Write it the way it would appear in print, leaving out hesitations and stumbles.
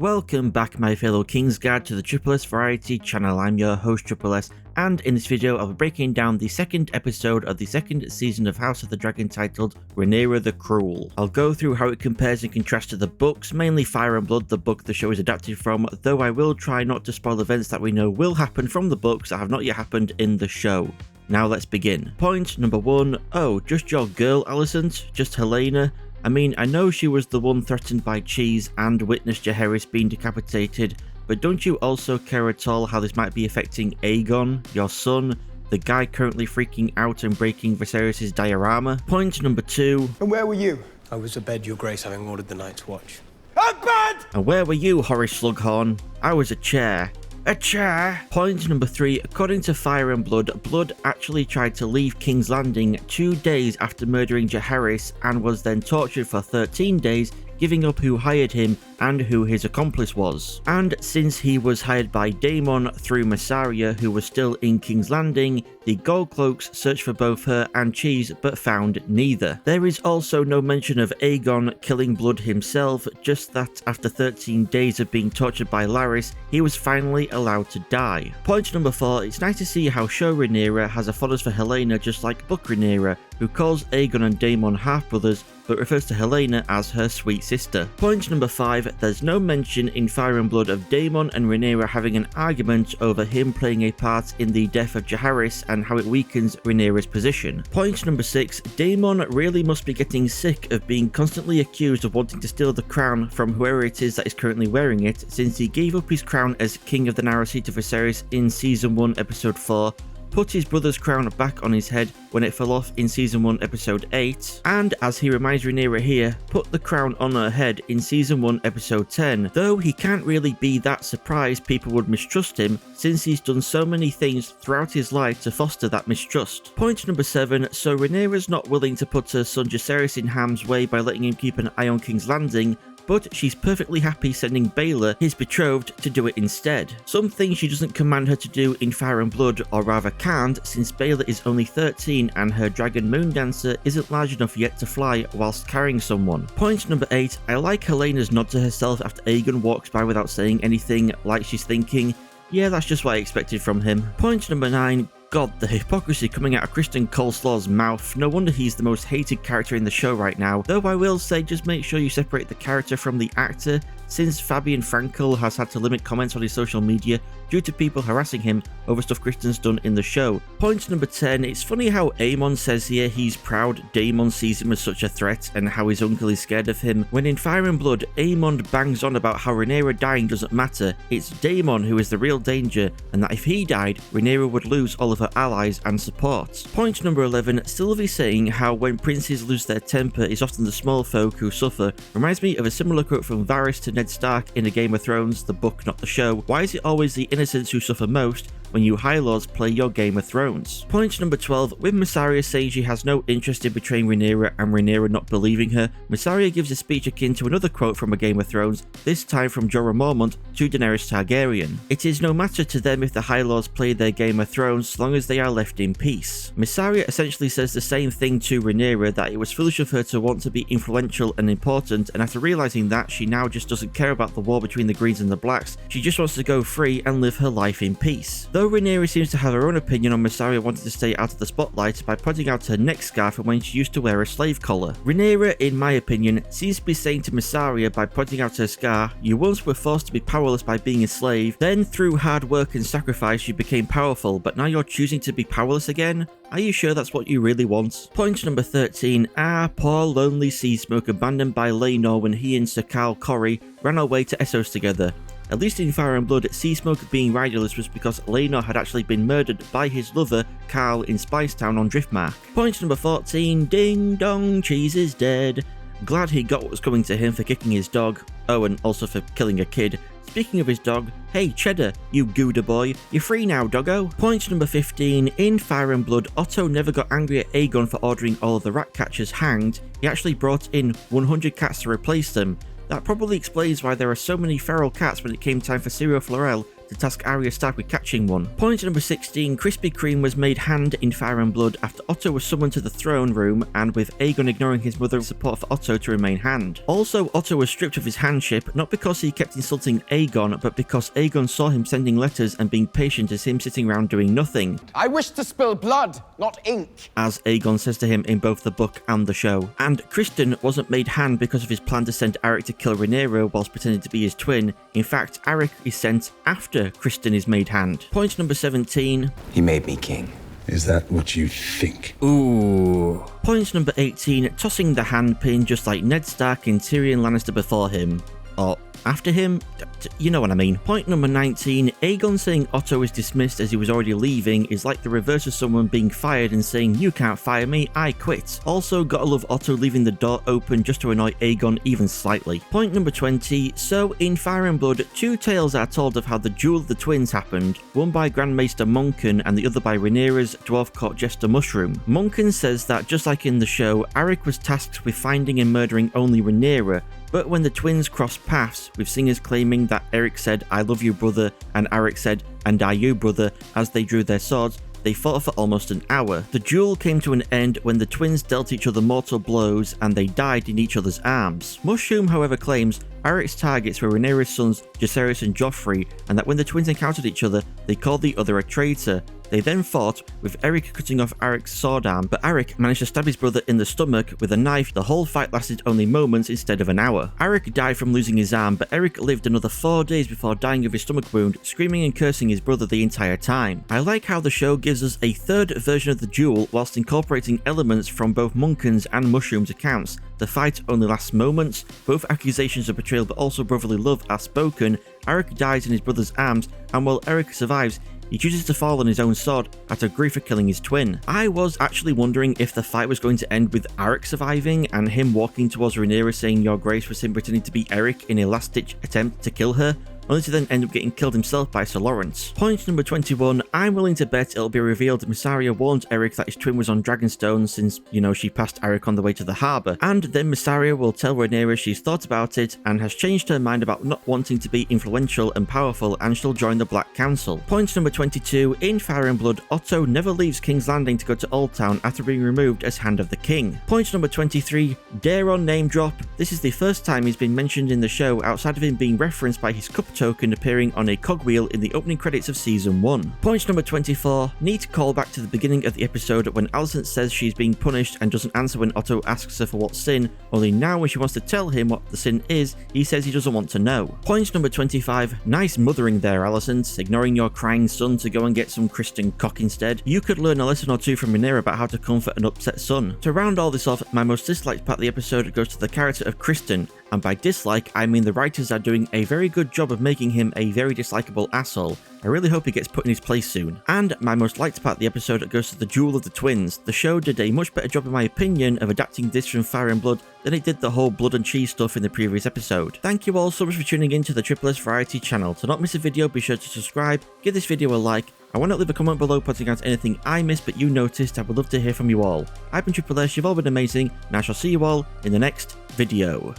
Welcome back my fellow Kingsguard to the Triple S Variety channel. I'm your host Triple S, and in this video I'll be breaking down the second episode of the second season of House of the Dragon titled Rhaenyra the Cruel. I'll go through how it compares and contrasts to the books, mainly Fire and Blood, the book the show is adapted from, though I will try not to spoil events that we know will happen from the books that have not yet happened in the show. Now let's begin. Point number 1, oh, just your girl Alicent? Just Helaena? I mean, I know she was the one threatened by Cheese and witnessed Jaehaerys being decapitated, but don't you also care at all how this might be affecting Aegon, your son, the guy currently freaking out and breaking Viserys' diorama? Point number 2. And where were you? I was abed, your grace, having ordered the night's watch. Abed! And where were you, Horace Slughorn? I was a chair. A chair! Point number 3. According to Fire and Blood, Blood actually tried to leave King's Landing 2 days after murdering Jaehaerys and was then tortured for 13 days, giving up who hired him and who his accomplice was. And since he was hired by Daemon through Massaria, who was still in King's Landing, the Goldcloaks searched for both her and Cheese but found neither. There is also no mention of Aegon killing Blood himself, just that after 13 days of being tortured by Larys, he was finally allowed to die. Point number 4, it's nice to see how show Rhaenyra has a fondness for Helaena just like book Rhaenyra, who calls Aegon and Daemon half-brothers but refers to Helaena as her sweet sister. Point number 5, there's no mention in Fire and Blood of Daemon and Rhaenyra having an argument over him playing a part in the death of Jaehaerys and how it weakens Rhaenyra's position. Point number 6, Daemon really must be getting sick of being constantly accused of wanting to steal the crown from whoever it is that is currently wearing it, since he gave up his crown as King of the Narrow Sea to Viserys in Season 1 Episode 4, put his brother's crown back on his head when it fell off in Season 1 Episode 8, and as he reminds Rhaenyra here, put the crown on her head in Season 1 Episode 10, though he can't really be that surprised people would mistrust him since he's done so many things throughout his life to foster that mistrust. Point number 7, so Rhaenyra's not willing to put her son Jaehaerys in harm's way by letting him keep an eye on King's Landing, but she's perfectly happy sending Baelor, his betrothed, to do it instead. Something she doesn't command her to do in Fire and Blood, or rather can't, since Baelor is only 13 and her dragon Moondancer isn't large enough yet to fly whilst carrying someone. Point number 8, I like Helena's nod to herself after Aegon walks by without saying anything, like she's thinking, yeah, that's just what I expected from him. Point number 9, God, the hypocrisy coming out of Kristen Coleslaw's mouth. No wonder he's the most hated character in the show right now. Though I will say, just make sure you separate the character from the actor, since Fabian Frankel has had to limit comments on his social media due to people harassing him over stuff Kristen's done in the show. Point number 10, it's funny how Aemon says here he's proud Daemon sees him as such a threat and how his uncle is scared of him, when in Fire and Blood, Aemon bangs on about how Rhaenyra dying doesn't matter, it's Daemon who is the real danger, and that if he died, Rhaenyra would lose all of her allies and support. Point number 11, Sylvie saying how when princes lose their temper it's often the small folk who suffer, reminds me of a similar quote from Varys to Ned Stark in A Game of Thrones, the book not the show. Why is it always the innocents who suffer most when you High Lords play your Game of Thrones? Point number 12, with Massaria saying she has no interest in betraying Rhaenyra and Rhaenyra not believing her, Massaria gives a speech akin to another quote from A Game of Thrones, this time from Jorah Mormont to Daenerys Targaryen. It is no matter to them if the High Lords play their Game of Thrones so long as they are left in peace. Massaria essentially says the same thing to Rhaenyra, that it was foolish of her to want to be influential and important, and after realizing that, she now just doesn't care about the war between the Greens and the Blacks, she just wants to go free and live her life in peace. Though Rhaenyra seems to have her own opinion on Massaria wanting to stay out of the spotlight by pointing out her neck scarf from when she used to wear a slave collar. Rhaenyra, in my opinion, seems to be saying to Massaria by pointing out her scar, you once were forced to be powerless by being a slave, then through hard work and sacrifice you became powerful, but now you're choosing to be powerless again? Are you sure that's what you really want? Point number 13, poor lonely Seasmoke abandoned by Laenor when he and Sir Carl Corrie ran away to Essos together. At least in Fire and Blood, Seasmoke being riderless was because Laenor had actually been murdered by his lover, Carl, in Spicetown on Driftmark. Point number 14, ding dong, Cheese is dead. Glad he got what was coming to him for kicking his dog. Oh, and also for killing a kid. Speaking of his dog, hey Cheddar, you Gouda boy, you're free now, doggo. Point number 15, in Fire and Blood, Otto never got angry at Aegon for ordering all of the rat catchers hanged, he actually brought in 100 cats to replace them. That probably explains why there are so many feral cats when it came time for Syrio Florel to task Arya Stark with catching one. Point number 16, Krispy Kreme was made hand in Fire and Blood after Otto was summoned to the throne room, and with Aegon ignoring his mother's support for Otto to remain hand. Also, Otto was stripped of his handship, not because he kept insulting Aegon, but because Aegon saw him sending letters and being patient as him sitting around doing nothing. I wish to spill blood, not ink, as Aegon says to him in both the book and the show. And Kristen wasn't made hand because of his plan to send Arik to kill Rhaenyra whilst pretending to be his twin. In fact, Arik is sent after Kristen is made hand. Point number 17. He made me king. Is that what you think? Ooh. Point number 18, tossing the hand pin just like Ned Stark and Tyrion Lannister before him. Or after him? You know what I mean. Point number 19, Aegon saying Otto is dismissed as he was already leaving is like the reverse of someone being fired and saying, you can't fire me, I quit. Also, gotta love Otto leaving the door open just to annoy Aegon even slightly. Point number 20, so in Fire and Blood, two tales are told of how the duel of the twins happened, one by Grand Maester Monken and the other by Rhaenyra's dwarf court jester Mushroom. Monken says that just like in the show, Arik was tasked with finding and murdering only Rhaenyra, but when the twins crossed paths, with singers claiming that Eric said, I love you brother, and Arik said, and I you brother, as they drew their swords, they fought for almost an hour. The duel came to an end when the twins dealt each other mortal blows and they died in each other's arms. Mushroom, however, claims Arik's targets were Rhaenyra's sons Jacaerys and Joffrey, and that when the twins encountered each other, they called the other a traitor. They then fought, with Eric cutting off Arik's sword arm, but Arik managed to stab his brother in the stomach with a knife. The whole fight lasted only moments instead of an hour. Arik died from losing his arm, but Eric lived another 4 days before dying of his stomach wound, screaming and cursing his brother the entire time. I like how the show gives us a third version of the duel whilst incorporating elements from both Monken's and Mushroom's accounts. The fight only lasts moments, both accusations of betrayal but also brotherly love are spoken, Arik dies in his brother's arms, and while Eric survives, he chooses to fall on his own sword out of grief for killing his twin. I was actually wondering if the fight was going to end with Arik surviving and him walking towards Rhaenyra saying your grace was him pretending to be Eric in a last-ditch attempt to kill her, only to then end up getting killed himself by Sir Lawrence. Point number 21, I'm willing to bet it'll be revealed Mysaria warned Eric that his twin was on Dragonstone since, you know, she passed Eric on the way to the harbour, and then Mysaria will tell Rhaenyra she's thought about it and has changed her mind about not wanting to be influential and powerful and she'll join the Black Council. Point number 22, in Fire and Blood, Otto never leaves King's Landing to go to Old Town after being removed as Hand of the King. Point number 23, Daeron name drop. This is the first time he's been mentioned in the show outside of him being referenced by his cup token appearing on a cogwheel in the opening credits of season 1. Point number 24, neat callback to the beginning of the episode when Alicent says she's being punished and doesn't answer when Otto asks her for what sin, only now when she wants to tell him what the sin is, he says he doesn't want to know. Point number 25, nice mothering there Alicent, ignoring your crying son to go and get some Kristen cock instead. You could learn a lesson or two from Rhaenyra about how to comfort an upset son. To round all this off, my most disliked part of the episode goes to the character of Kristen, and by dislike I mean the writers are doing a very good job of making him a very dislikable asshole. I really hope he gets put in his place soon. And my most liked part of the episode goes to the duel of the twins. The show did a much better job in my opinion of adapting this from Fire and Blood than it did the whole blood and cheese stuff in the previous episode. Thank you all so much for tuning in to the Triple S Variety channel. To not miss a video, be sure to subscribe, give this video a like, and why not leave a comment below pointing out anything I missed but you noticed. I would love to hear from you all. I've been Triple S, you've all been amazing, and I shall see you all in the next video.